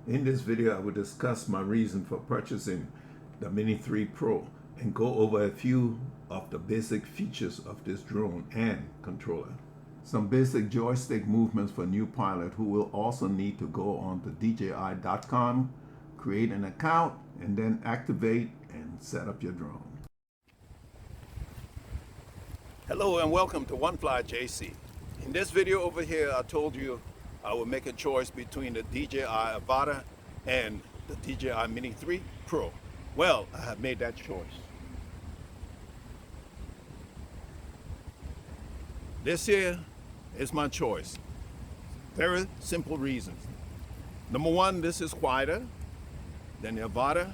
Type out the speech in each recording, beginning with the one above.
In this video, I will discuss my reason for purchasing the Mini 3 Pro and go over a few of the basic features of this drone and controller. Some basic joystick movements for new pilot who will also need to go on to DJI.com, create an account, and then activate and set up your drone. Hello and welcome to One Fly JC. In this video over here, I told you I will make a choice between the DJI Avata and the DJI Mini 3 Pro. Well, I have made that choice. This here is my choice. Very simple reasons. Number one, this is quieter than the Avata.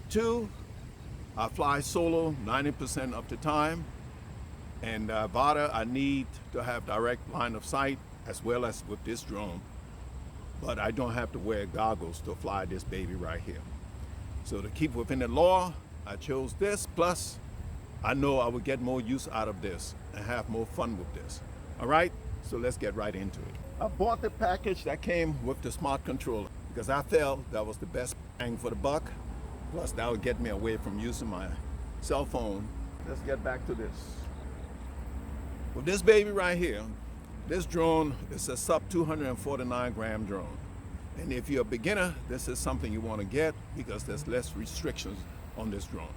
Two, I fly solo 90% of the time. And Avata, I need to have direct line of sight as well as with this drone. But I don't have to wear goggles to fly this baby right here. So to keep within the law, I chose this. Plus, I know I would get more use out of this and have more fun with this. All right, so let's get right into it. I bought the package that came with the smart controller because I felt that was the best bang for the buck. Plus, that would get me away from using my cell phone. Let's get back to this. With this baby right here, this drone is a sub 249 gram drone. And if you're a beginner, this is something you want to get because there's less restrictions on this drone.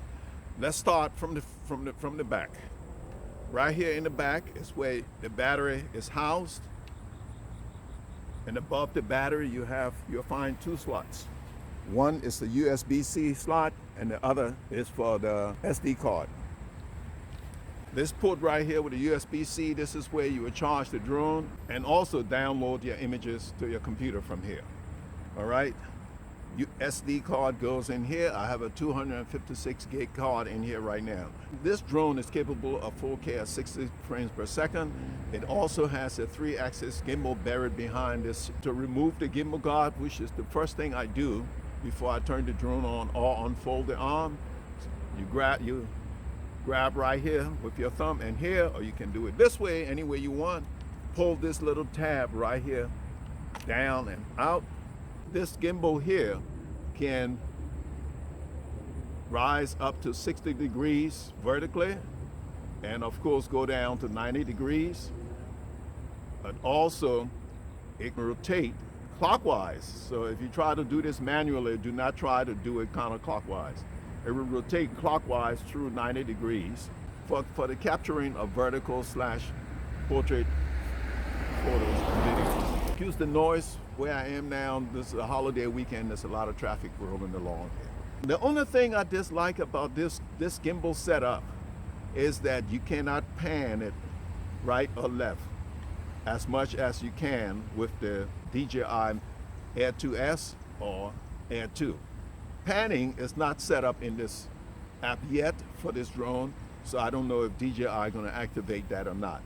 Let's start from the back. Right here in the back is where the battery is housed. And above the battery, you'll find two slots. One is the USB-C slot and the other is for the SD card. This port right here with the USB-C, this is where you would charge the drone and also download your images to your computer from here. All right, SD card goes in here. I have a 256 gig card in here right now. This drone is capable of 4K at 60 frames per second. It also has a 3-axis gimbal buried behind this. To remove the gimbal guard, which is the first thing I do before I turn the drone on or unfold the arm, you grab right here with your thumb and here, or you can do it this way, any way you want. Pull this little tab right here down and out. This gimbal here can rise up to 60 degrees vertically and of course go down to 90 degrees. But also it can rotate clockwise. So if you try to do this manually, do not try to do it counterclockwise. It will rotate clockwise through 90 degrees for the capturing of vertical / portrait photos and videos. Excuse the noise where I am now. This is a holiday weekend. There's a lot of traffic rolling along here. The only thing I dislike about this gimbal setup is that you cannot pan it right or left as much as you can with the DJI Air 2S or Air 2. Panning is not set up in this app yet for this drone, so I don't know if DJI are going to activate that or not.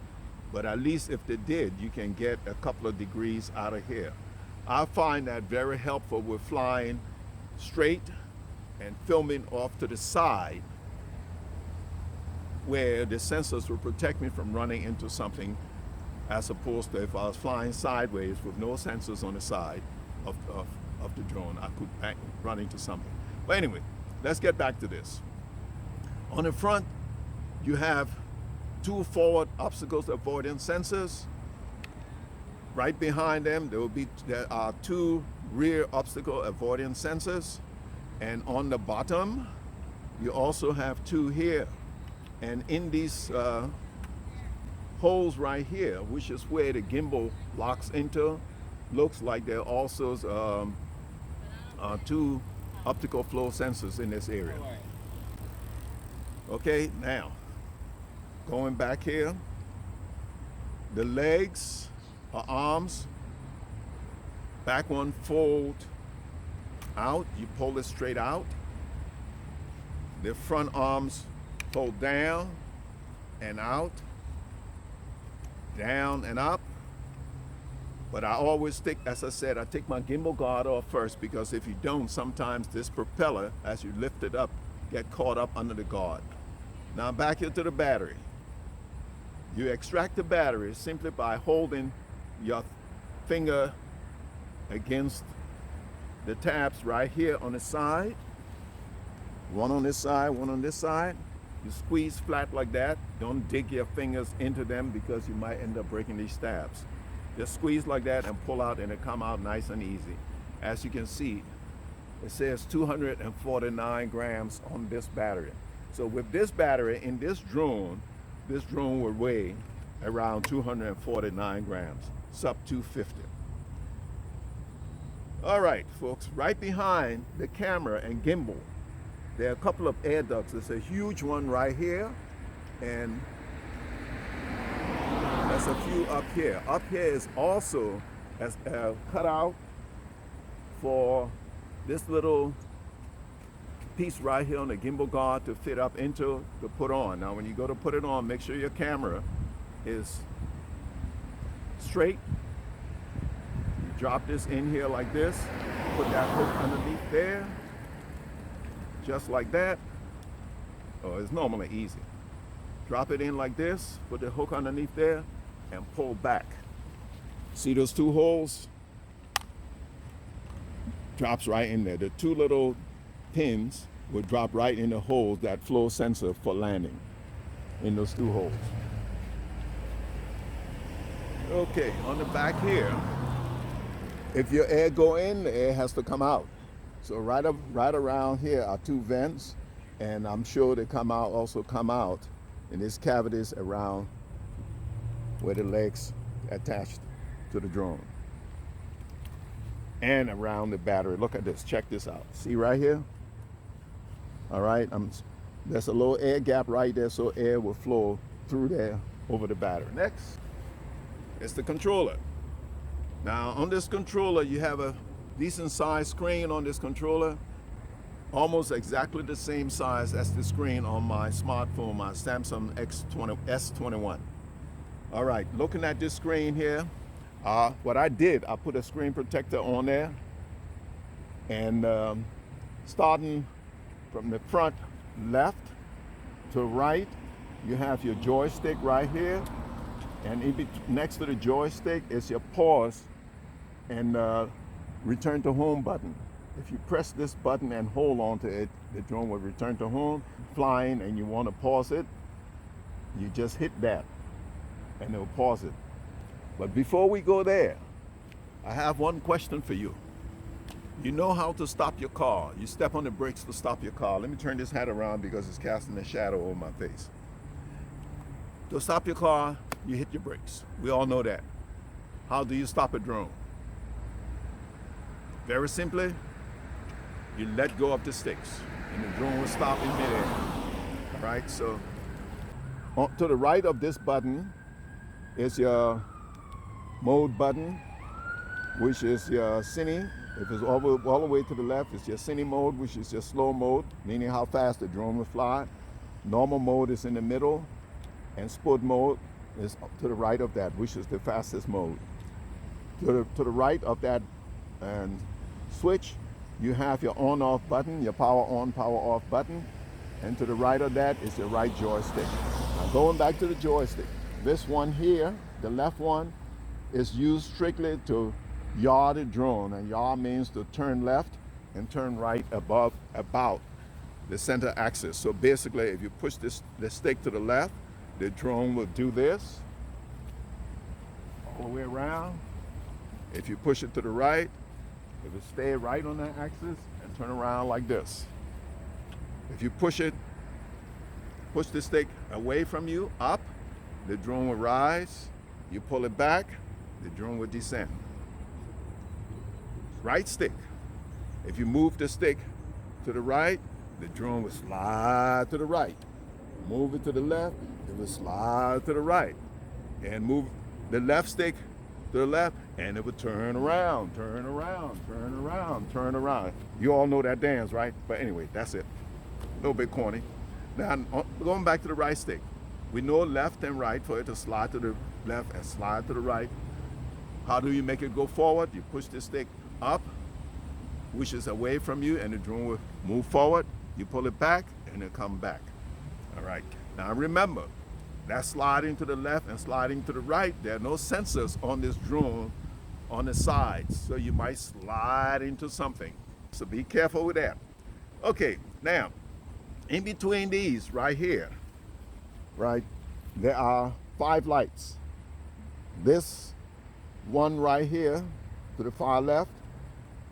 But at least if they did, you can get a couple of degrees out of here. I find that very helpful with flying straight and filming off to the side, where the sensors will protect me from running into something, as opposed to if I was flying sideways with no sensors on the side of the drone, I could run into something. But anyway, let's get back to this. On the front, you have two forward obstacles avoidance sensors. Right behind them, there are two rear obstacle avoidance sensors. And on the bottom, you also have two here. And in these holes right here, which is where the gimbal locks into, looks like there are also two optical flow sensors in this area. Okay, now going back here, the legs or arms, back one fold out, you pull it straight out. The front arms fold down and out, down and up. But I always stick, as I said, I take my gimbal guard off first, because if you don't, sometimes this propeller, as you lift it up, get caught up under the guard. Now back here to the battery. You extract the battery simply by holding your finger against the tabs right here on the side. One on this side, one on this side. You squeeze flat like that. Don't dig your fingers into them because you might end up breaking these tabs. Just squeeze like that and pull out, and it come out nice and easy. As you can see, it says 249 grams on this battery. So with this battery in this drone will weigh around 249 grams, sub 250. All right, folks, right behind the camera and gimbal, there are a couple of air ducts. There's a huge one right here, and there's a few up here. Up here is also a cutout for this little piece right here on the gimbal guard to fit up into to put on. Now when you go to put it on, make sure your camera is straight. You drop this in here like this, put that hook underneath there, just like that. Oh, it's normally easy. Drop it in like this, put the hook underneath there, and pull back. See those two holes? Drops right in there. The two little pins will drop right in the holes, that flow sensor for landing in those two holes. Okay, on the back here, if your air go in, the air has to come out. So right around here are two vents, and I'm sure they also come out in these cavities around where the legs attached to the drone. And around the battery. Look at this, check this out. See right here? All right, there's a little air gap right there, so air will flow through there over the battery. Next, it's the controller. Now on this controller, you have a decent sized screen on this controller, almost exactly the same size as the screen on my smartphone, my Samsung S21. All right, looking at this screen here, what I did, I put a screen protector on there, and starting from the front left to right, you have your joystick right here, and next to the joystick is your pause and return to home button. If you press this button and hold on to it, the drone will return to home. Flying and you want to pause it, you just hit that and it'll pause it. But before we go there, I have one question for you. You know how to stop your car. You step on the brakes to stop your car. Let me turn this hat around because it's casting a shadow over my face. To stop your car, you hit your brakes. We all know that. How do you stop a drone? Very simply, you let go of the sticks and the drone will stop in midair. All right, so to the right of this button is your mode button, which is your cine. If it's all the way to the left, it's your cine mode, which is your slow mode, meaning how fast the drone will fly. Normal mode is in the middle, and sport mode is to the right of that, which is the fastest mode. To the right of that switch, you have your on-off button, your power on, power off button, and to the right of that is your right joystick. Now going back to the joystick, this one here, the left one, is used strictly to yaw the drone, and yaw means to turn left and turn right about the center axis. So basically, if you push the stick to the left, the drone will do this all the way around. If you push it to the right, it will stay right on that axis and turn around like this. If you push the stick away from you, up, the drone will rise. You pull it back, the drone will descend. Right stick. If you move the stick to the right, the drone will slide to the right. Move it to the left, it will slide to the right. And move the left stick to the left, and it will turn around, turn around, turn around, turn around. You all know that dance, right? But anyway, that's it. A little bit corny. Now, going back to the right stick. We know left and right for it to slide to the left and slide to the right. How do you make it go forward? You push the stick up, which is away from you, and the drone will move forward. You pull it back, and it'll come back. All right. Now remember, that sliding to the left and sliding to the right, there are no sensors on this drone on the sides, so you might slide into something. So be careful with that. Okay, now, in between these right here, right, there are 5 lights. This one right here to the far left,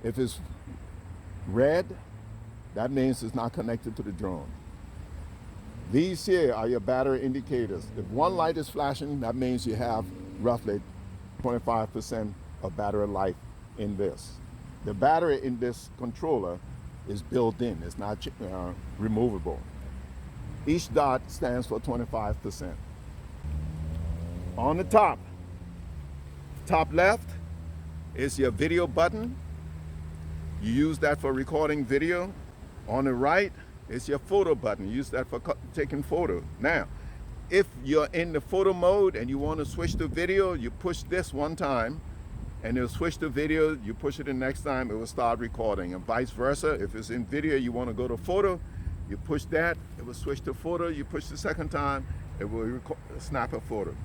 if it's red, that means it's not connected to the drone. These here are your battery indicators. If one light is flashing, that means you have roughly 25% of battery life in this. The battery in this controller is built in, it's not removable. Each dot stands for 25%. On the top left is your video button. You use that for recording video. On the right is your photo button. You use that for taking photo. Now, if you're in the photo mode and you want to switch to video, you push this one time and it'll switch to video. You push it the next time, it will start recording, and vice versa. If it's in video, you want to go to photo, you push that, it will switch to photo. You push the second time, it will snap a photo.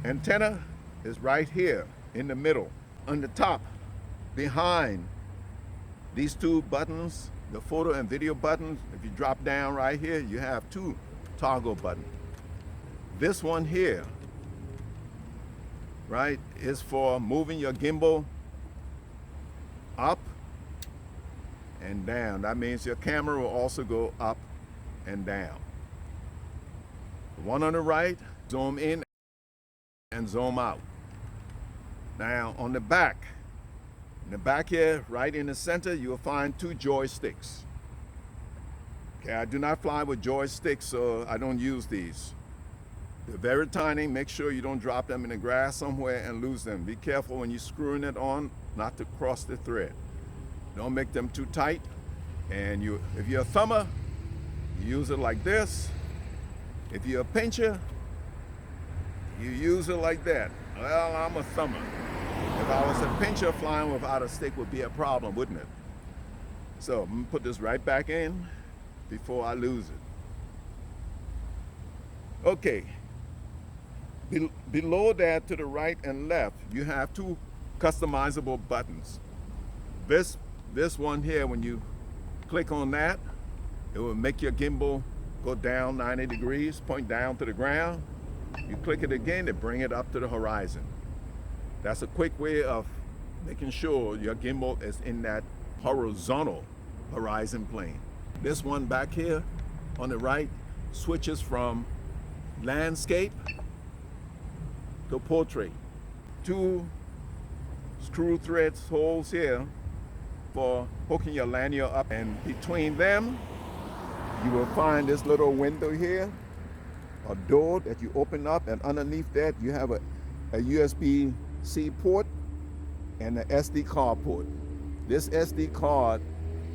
Antenna is right here in the middle. On the top, behind these 2 buttons, the photo and video buttons, if you drop down right here, you have 2 toggle buttons. This one here, right, is for moving your gimbal up and down. That means your camera will also go up and down. The one on the right, zoom in and zoom out. Now on the back, in the back here, right in the center, you will find 2 joysticks. Okay, I do not fly with joysticks, so I don't use these. They're very tiny. Make sure you don't drop them in the grass somewhere and lose them. Be careful when you're screwing it on not to cross the thread. Don't make them too tight. And if you're a thumber, you use it like this. If you're a pincher, you use it like that. Well, I'm a thumber. If I was a pincher, flying without a stick would be a problem, wouldn't it? So I'm gonna put this right back in before I lose it. Okay. Below that, to the right and left, you have 2 customizable buttons. This one here, when you click on that, it will make your gimbal go down 90 degrees, point down to the ground. You click it again to bring it up to the horizon. That's a quick way of making sure your gimbal is in that horizontal horizon plane. This one back here on the right switches from landscape to portrait. 2 screw threads holes here for hooking your lanyard up, and between them you will find this little window here, a door that you open up, and underneath that you have a USB-C port and an SD card port. This SD card,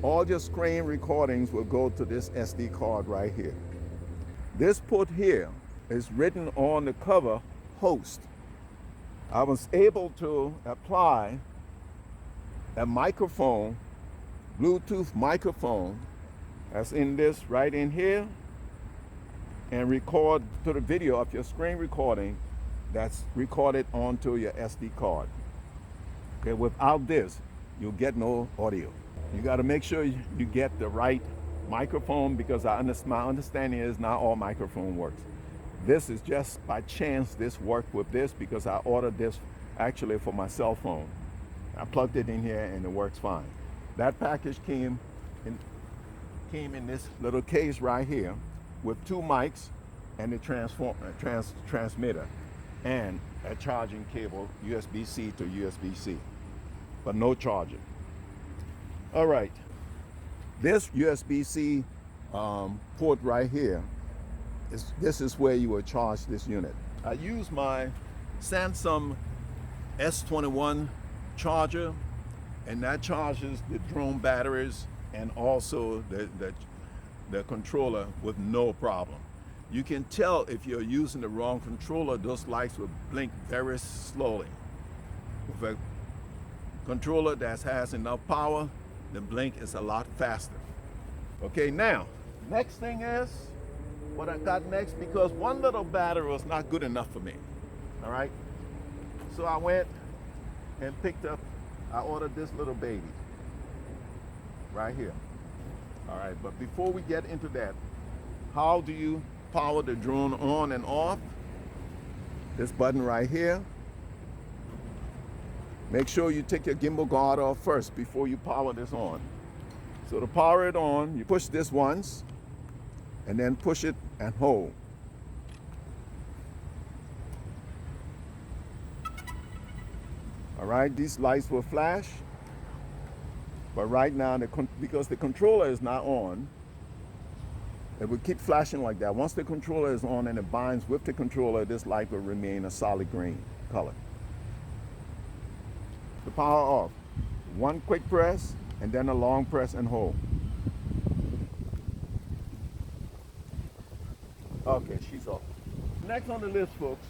all your screen recordings will go to this SD card right here. This port here is written on the cover, host. I was able to apply a microphone, Bluetooth microphone, that's in this right in here, and record to the video of your screen recording that's recorded onto your SD card. Okay, without this, you'll get no audio. You got to make sure you get the right microphone, because my understanding is not all microphone works. This is just by chance this worked with this, because I ordered this actually for my cell phone. I plugged it in here and it works fine. That package came in this little case right here with 2 mics and a transmitter and a charging cable, USB-C to USB-C, but no charger. All right, this USB-C port right here, this is where you will charge this unit. I use my Samsung S21 charger, and that charges the drone batteries and also the controller with no problem. You can tell if you're using the wrong controller, those lights will blink very slowly. With a controller that has enough power, the blink is a lot faster. Okay, now, next thing is, what I got next, because one little battery was not good enough for me, all right? So I went and picked up, I ordered this little baby right here. All right, but before we get into that, how do you power the drone on and off? This button right here. Make sure you take your gimbal guard off first before you power this on. So to power it on, you push this once and then push it and hold. All right, these lights will flash, but right now, because the controller is not on, it will keep flashing like that. Once the controller is on and it binds with the controller, this light will remain a solid green color. The power off, one quick press and then a long press and hold. Okay, she's off. Next on the list, folks,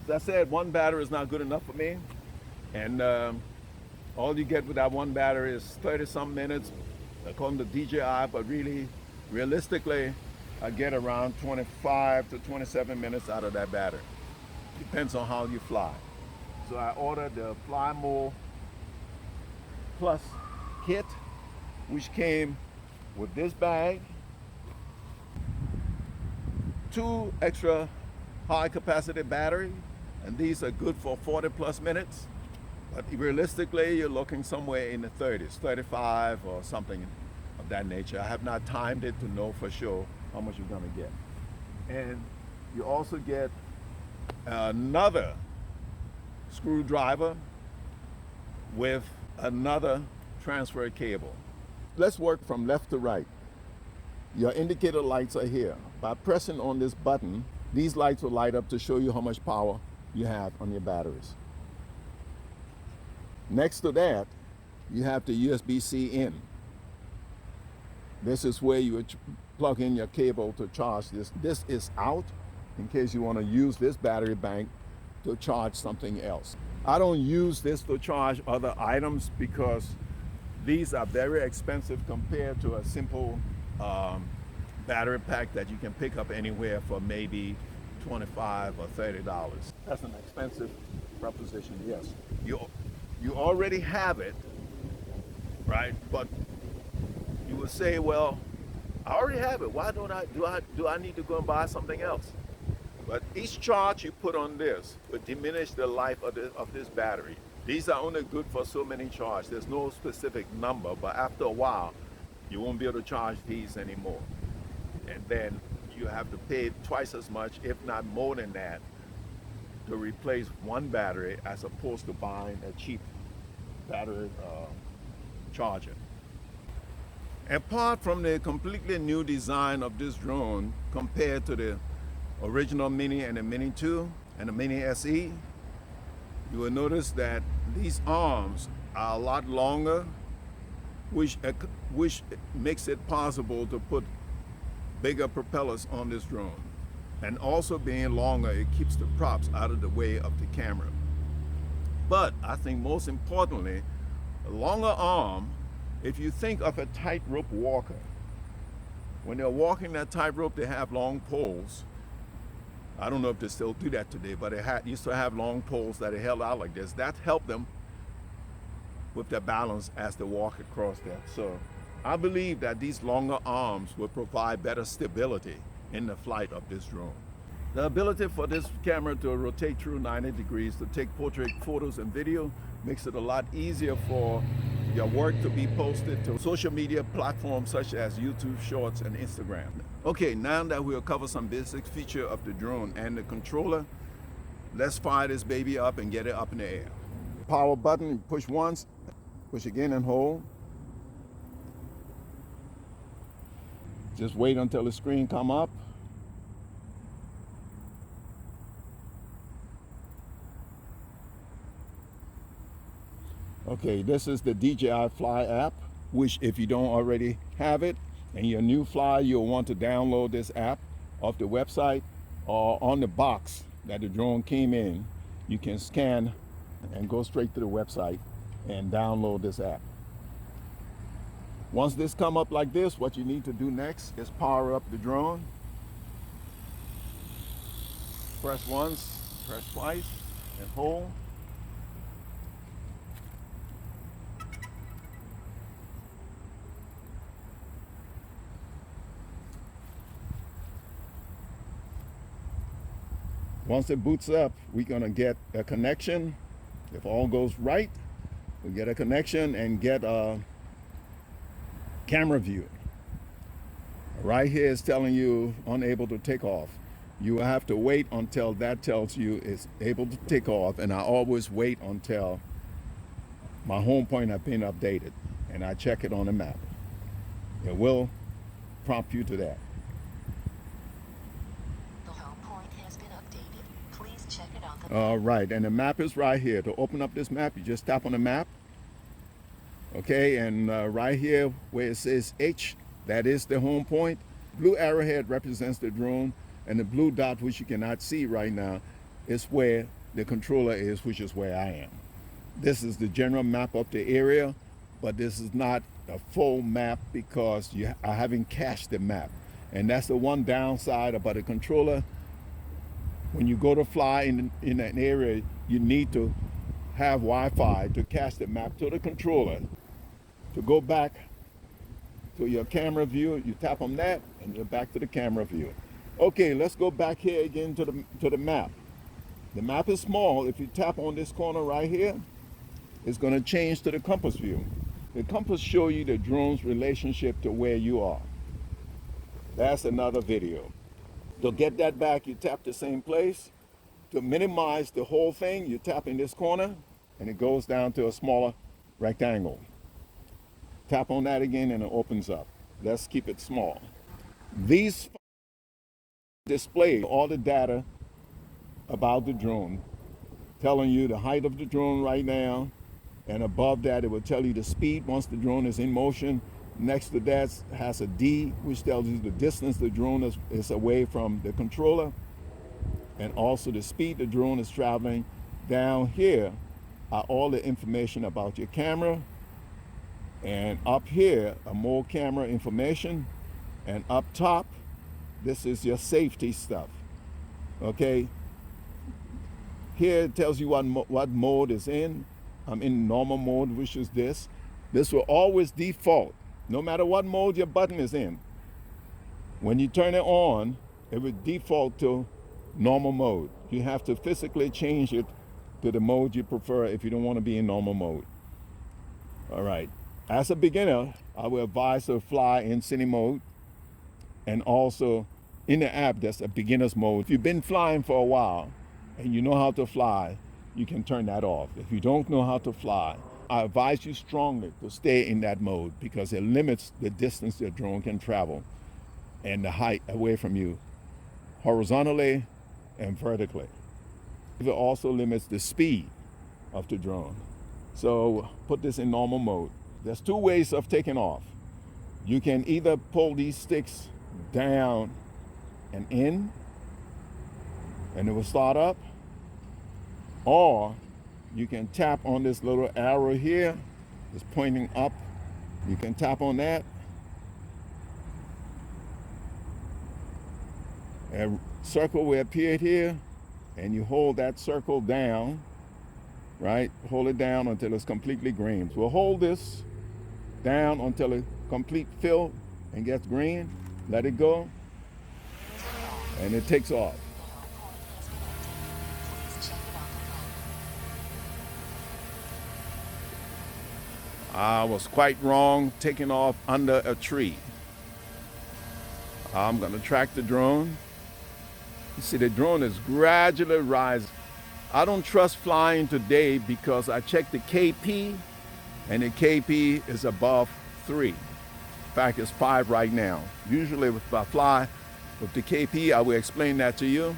as I said, one battery is not good enough for me. And all you get with that one battery is 30-some minutes, according to DJI, but really, realistically, I get around 25 to 27 minutes out of that battery. Depends on how you fly. So I ordered the Fly More Plus kit, which came with this bag, 2 extra high capacity battery, and these are good for 40 plus minutes. But realistically, you're looking somewhere in the 30s, 35 or something of that nature. I have not timed it to know for sure how much you're gonna get. And you also get another screwdriver with another transfer cable. Let's work from left to right. Your indicator lights are here. By pressing on this button, these lights will light up to show you how much power you have on your batteries. Next to that, you have the USB-C in. This is where you would plug in your cable to charge this. This is out in case you want to use this battery bank to charge something else. I don't use this to charge other items because these are very expensive compared to a simple battery pack that you can pick up anywhere for maybe $25 or $30. That's an expensive proposition, yes. You already have it, right? But you would say, well, I already have it. Why do I need to go and buy something else? But each charge you put on this would diminish the life of this battery. These are only good for so many charges. There's no specific number, but after a while, you won't be able to charge these anymore. And then you have to pay twice as much, if not more than that, to replace one battery as opposed to buying a cheap battery charger. Apart from the completely new design of this drone compared to the original Mini and the Mini 2 and the Mini SE, you will notice that these arms are a lot longer, which makes it possible to put bigger propellers on this drone. And also being longer, it keeps the props out of the way of the camera. But I think most importantly, a longer arm, if you think of a tightrope walker, when they're walking that tightrope, they have long poles. I don't know if they still do that today, but they used to have long poles that are held out like this. That helped them with their balance as they walk across that. So I believe that these longer arms will provide better stability in the flight of this drone. The ability for this camera to rotate through 90 degrees to take portrait photos and video makes it a lot easier for your work to be posted to social media platforms such as YouTube Shorts and Instagram. Okay, now that we'll cover some basic feature of the drone and the controller, let's fire this baby up and get it up in the air. Power button, push once, push again and hold. Just wait until the screen come up. Okay, this is the DJI Fly app, which if you don't already have it, and you're a new flyer, you'll want to download this app off the website or on the box that the drone came in. You can scan and go straight to the website and download this app. Once this come up like this, what you need to do next is power up the drone. Press once, press twice, and hold. Once it boots up, we're gonna get a connection. If all goes right, we get a connection and get a camera view. Right here is telling you unable to take off. You will have to wait until that tells you it's able to take off, and I always wait until my home point has been updated, and I check it on the map. It will prompt you to that. The home point has been updated. Please check it on the map. All right, and the map is right here. To open up this map, you just tap on the map. Okay, and right here where it says H, that is the home point. Blue arrowhead represents the drone, and the blue dot, which you cannot see right now, is where the controller is, which is where I am. This is the general map of the area, but this is not a full map because I haven't cached the map. And that's the one downside about a controller. When you go to fly in an area, you need to have Wi-Fi to cache the map to the controller. To go back to your camera view, you tap on that and you're back to the camera view. Okay, let's go back here again to the map. The map is small. If you tap on this corner right here, it's going to change to the compass view. The compass shows you the drone's relationship to where you are. That's another video. To get that back, you tap the same place. To minimize the whole thing, you tap in this corner and it goes down to a smaller rectangle. Tap on that again and it opens up. Let's keep it small. These display all the data about the drone, telling you the height of the drone right now, and above that it will tell you the speed once the drone is in motion. Next to that has a D, which tells you the distance the drone is away from the controller, and also the speed the drone is traveling. Down here are all the information about your camera, and up here are more camera information, and up top this is your safety stuff. Okay, here it tells you what mode is in. I'm in normal mode, which is this. This will always default no matter what mode your button is in. When you turn it on, it will default to normal mode. You have to physically change it to the mode you prefer if you don't want to be in normal mode. All right, as a beginner, I will advise to fly in cine mode, and also in the app, that's a beginner's mode. If you've been flying for a while and you know how to fly, you can turn that off. If you don't know how to fly, I advise you strongly to stay in that mode because it limits the distance your drone can travel and the height away from you, horizontally and vertically. It also limits the speed of the drone. So put this in normal mode. There's two ways of taking off. You can either pull these sticks down and in, and it will start up, or you can tap on this little arrow here, it's pointing up. You can tap on that. A circle will appear here, and you hold that circle down, right? Hold it down until it's completely green. So we'll hold this down until it complete fill and gets green. Let it go, and it takes off. I was quite wrong taking off under a tree. I'm going to track the drone. You see, the drone is gradually rising. I don't trust flying today because I checked the KP, and the KP is above 3. In fact, it's 5 right now. Usually if I fly with the KP, I will explain that to you.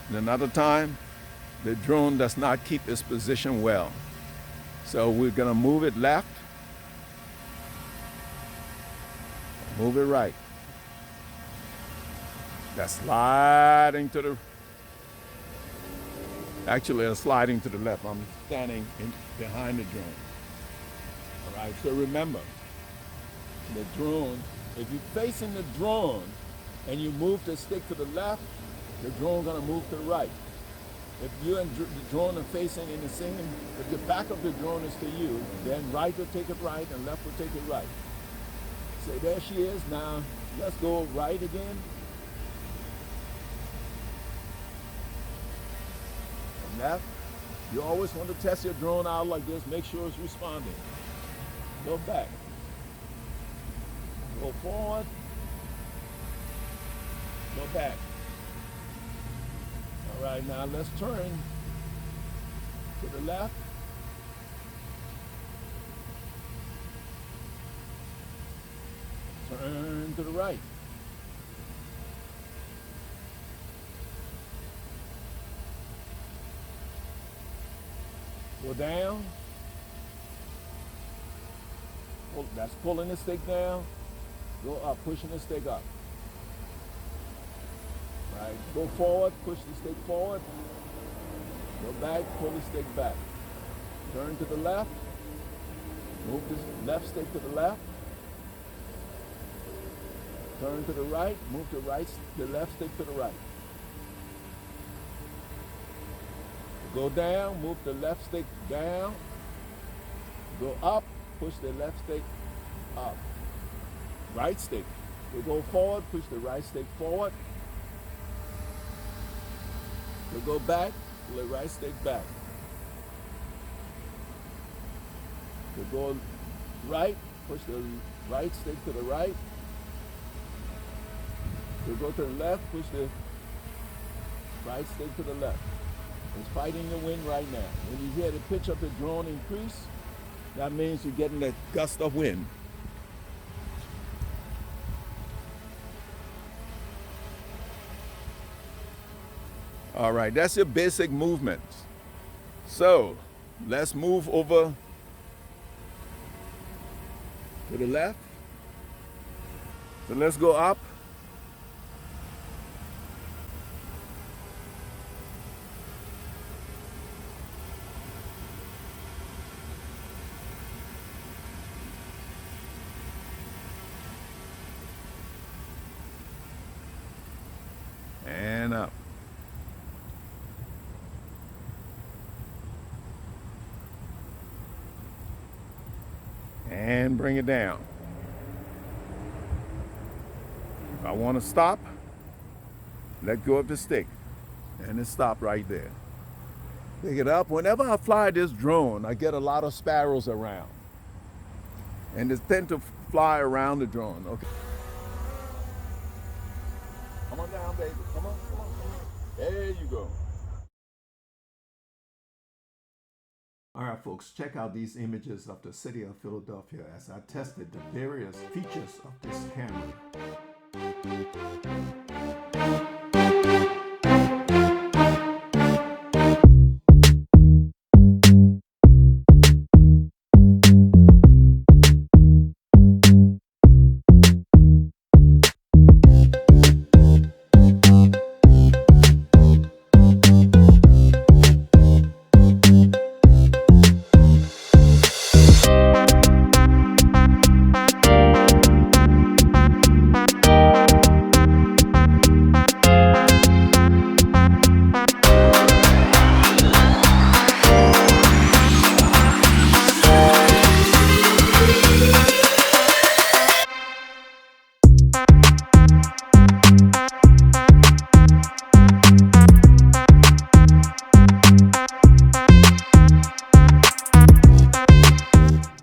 And another time, the drone does not keep its position well. So we're gonna move it left, move it right. That's sliding to the, actually it's sliding to the left. I'm standing behind the drone. All right, so remember, the drone, if you're facing the drone and you move the stick to the left, the drone gonna move to the right. If you and the drone are facing in the same, if the back of the drone is to you, then right will take it right and left will take it right. So there she is. Now let's go right again. left. You always want to test your drone out like this. Make sure it's responding. Go back. Go forward. Go back. All right, now let's turn to the left. Turn to the right. Go down. That's pulling the stick down. Go up, pushing the stick up. Right. Go forward, push the stick forward. Go back, pull the stick back. Turn to the left. Move the left stick to the left. Turn to the right. Move the left stick to the right. Go down, move the left stick down. Go up, push the left stick up. Right stick. You go forward, push the right stick forward. You go back, pull the right stick back. You go right, push the right stick to the right. You go to the left, push the right stick to the left. It's fighting the wind right now. When you hear the pitch of the drone increase, that means you're getting a gust of wind. All right, that's your basic movements. So let's move over to the left. So let's go up. And up. And bring it down. If I want to stop, let go of the stick. And it stopped right there. Pick it up. Whenever I fly this drone, I get a lot of sparrows around. And they tend to fly around the drone. Okay. Come on down, baby. Come on, come on, come on. There you go. All right, folks, check out these images of the city of Philadelphia as I tested the various features of this camera.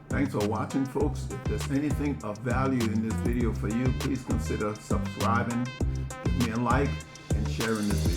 Thanks for watching, folks. If there's anything of value in this video for you, please consider subscribing, give me a like, and sharing this video.